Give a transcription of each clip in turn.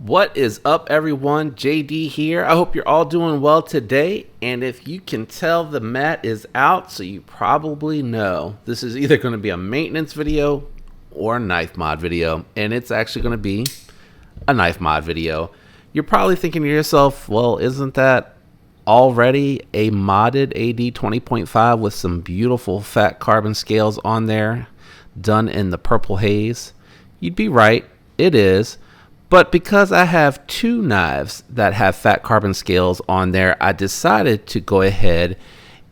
What is up, everyone? JD here. I hope you're all doing well today. And if you can tell, the mat is out, so you probably know this is either going to be a maintenance video or a knife mod video. And it's actually going to be a knife mod video. You're probably thinking to yourself, well, isn't that already a modded AD20.5 with some beautiful fat carbon scales on there done in the purple haze? You'd be right. It is. But because I have two knives that have fat carbon scales on there, I decided to go ahead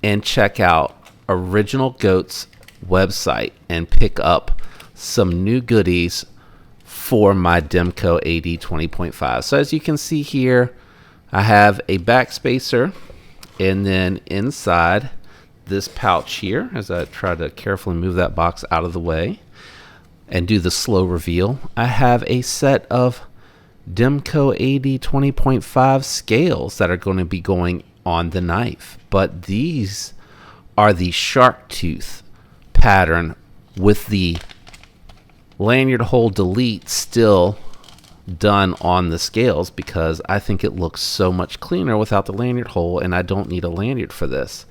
and check out Original Goat's website and pick up some new goodies for my Demko AD20.5. So as you can see here, I have a backspacer, and then inside this pouch here, as I try to carefully move that box out of the way and do the slow reveal, I have a set of Demko AD20.5 scales that are going to be going on the knife. But these are the shark tooth pattern with the lanyard hole delete still done on the scales, because I think it looks so much cleaner without the lanyard hole, and I don't need a lanyard for this.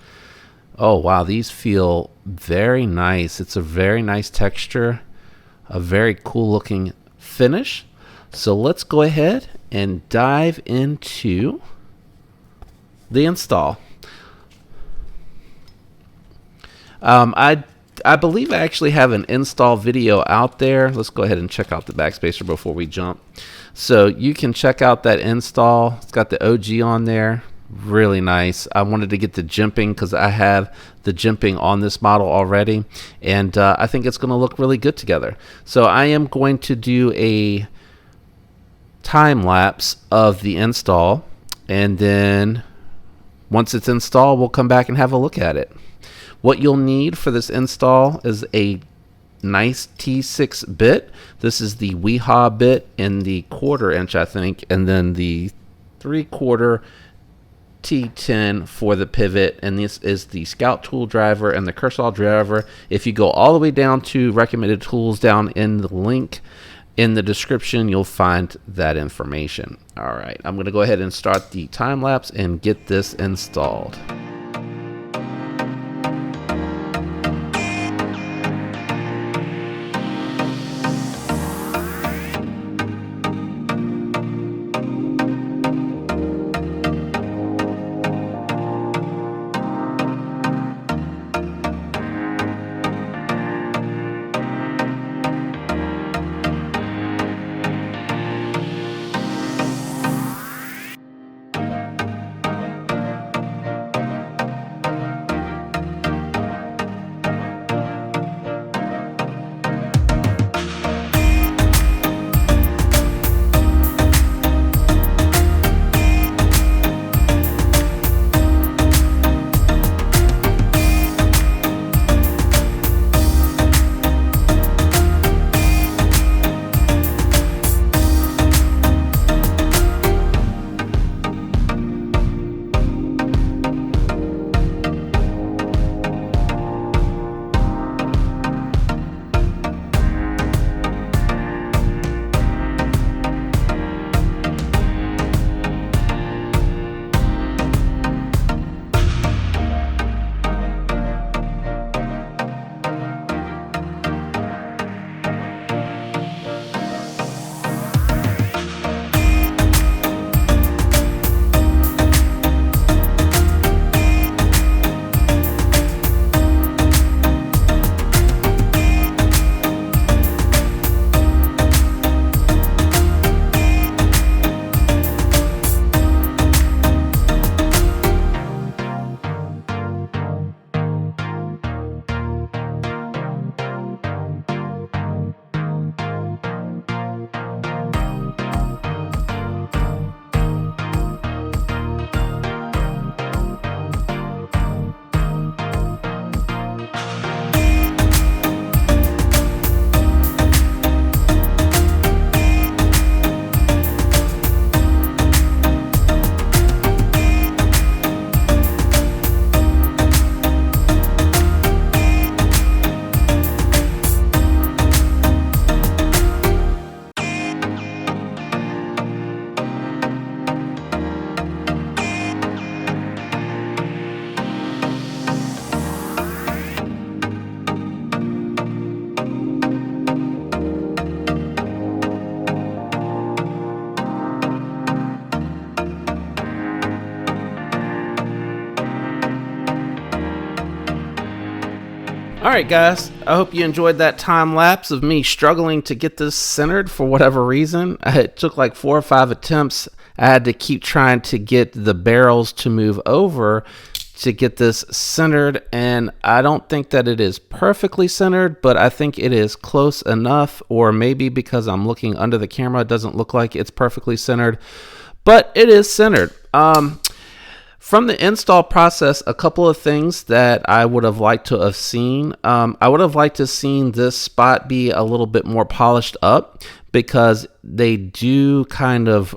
Oh wow, these feel very nice. It's a very nice texture, a very cool looking finish. So let's go ahead and dive into the install. I believe I actually have an install video out there. Let's go ahead and check out the backspacer before we jump. So you can check out that install. It's got the OG on there. Really nice. I wanted to get the jimping because I have the jimping on this model already, and I think it's going to look really good together. So I am going to do a time lapse of the install, and then once it's installed, we'll come back and have a look at it. What you'll need for this install is a nice T6 bit. This is the Weehaw bit in the 1/4 inch, I think, and then the 3/4 T10 for the pivot, and this is the Scout tool driver and the Kershaw driver. If you go all the way down to recommended tools down in the link in the description, you'll find that information. All right, I'm going to go ahead and start the time lapse and get this installed. Alright guys, I hope you enjoyed that time lapse of me struggling to get this centered for whatever reason. It took like 4 or 5 attempts. I had to keep trying to get the barrels to move over to get this centered, and I don't think that it is perfectly centered, but I think it is close enough, or maybe because I'm looking under the camera it doesn't look like it's perfectly centered, but it is centered. From the install process, a couple of things that I would have liked to have seen. I would have liked to have seen this spot be a little bit more polished up, because they do kind of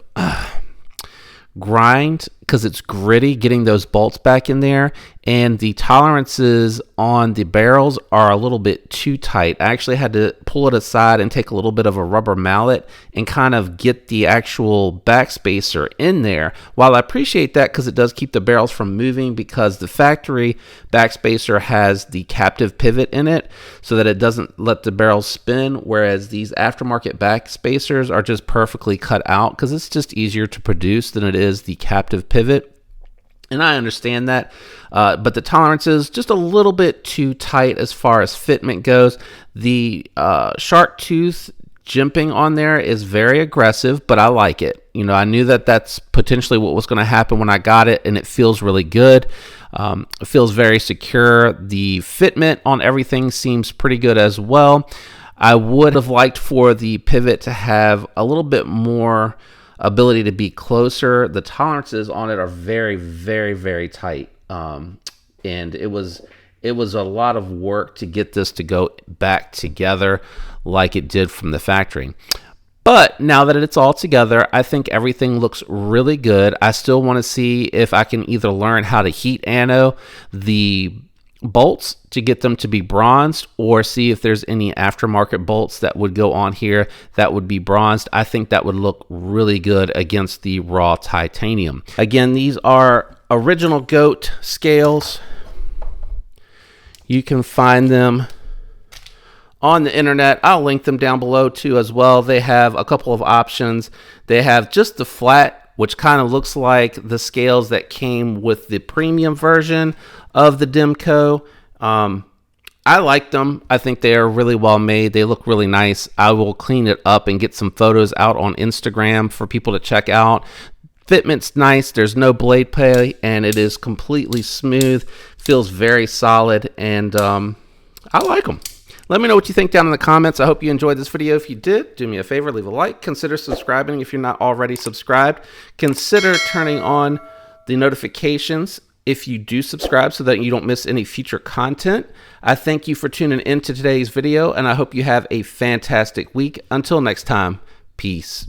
grind, because it's gritty getting those bolts back in there, and the tolerances on the barrels are a little bit too tight. I actually had to pull it aside and take a little bit of a rubber mallet and kind of get the actual backspacer in there. While I appreciate that because it does keep the barrels from moving, because the factory backspacer has the captive pivot in it so that it doesn't let the barrels spin, whereas these aftermarket backspacers are just perfectly cut out because it's just easier to produce than it is the captive pivot. And I understand that, but the tolerance is just a little bit too tight as far as fitment goes. The shark tooth jimping on there is very aggressive, but I like it. You know, I knew that that's potentially what was going to happen when I got it, and it feels really good. It feels very secure. The fitment on everything seems pretty good as well. I would have liked for the pivot to have a little bit more ability to be closer. The tolerances on it are very, very, very tight, and it was a lot of work to get this to go back together like it did from the factory. But now that it's all together, I think everything looks really good. I still want to see if I can either learn how to heat ano the bolts to get them to be bronzed, or see if there's any aftermarket bolts that would go on here that would be bronzed. I think that would look really good against the raw titanium. Again, these are original GOAT scales. You can find them on the internet. I'll link them down below too as well. They have a couple of options. They have just the flat, which kind of looks like the scales that came with the premium version of the Demko. I like them. I think they are really well made. They look really nice. I will clean it up and get some photos out on Instagram for people to check out. Fitment's nice. There's no blade play, and it is completely smooth. Feels very solid, and I like them. Let me know what you think down in the comments. I hope you enjoyed this video. If you did, do me a favor, leave a like. Consider subscribing if you're not already subscribed. Consider turning on the notifications if you do subscribe so that you don't miss any future content. I thank you for tuning in to today's video, and I hope you have a fantastic week. Until next time, peace.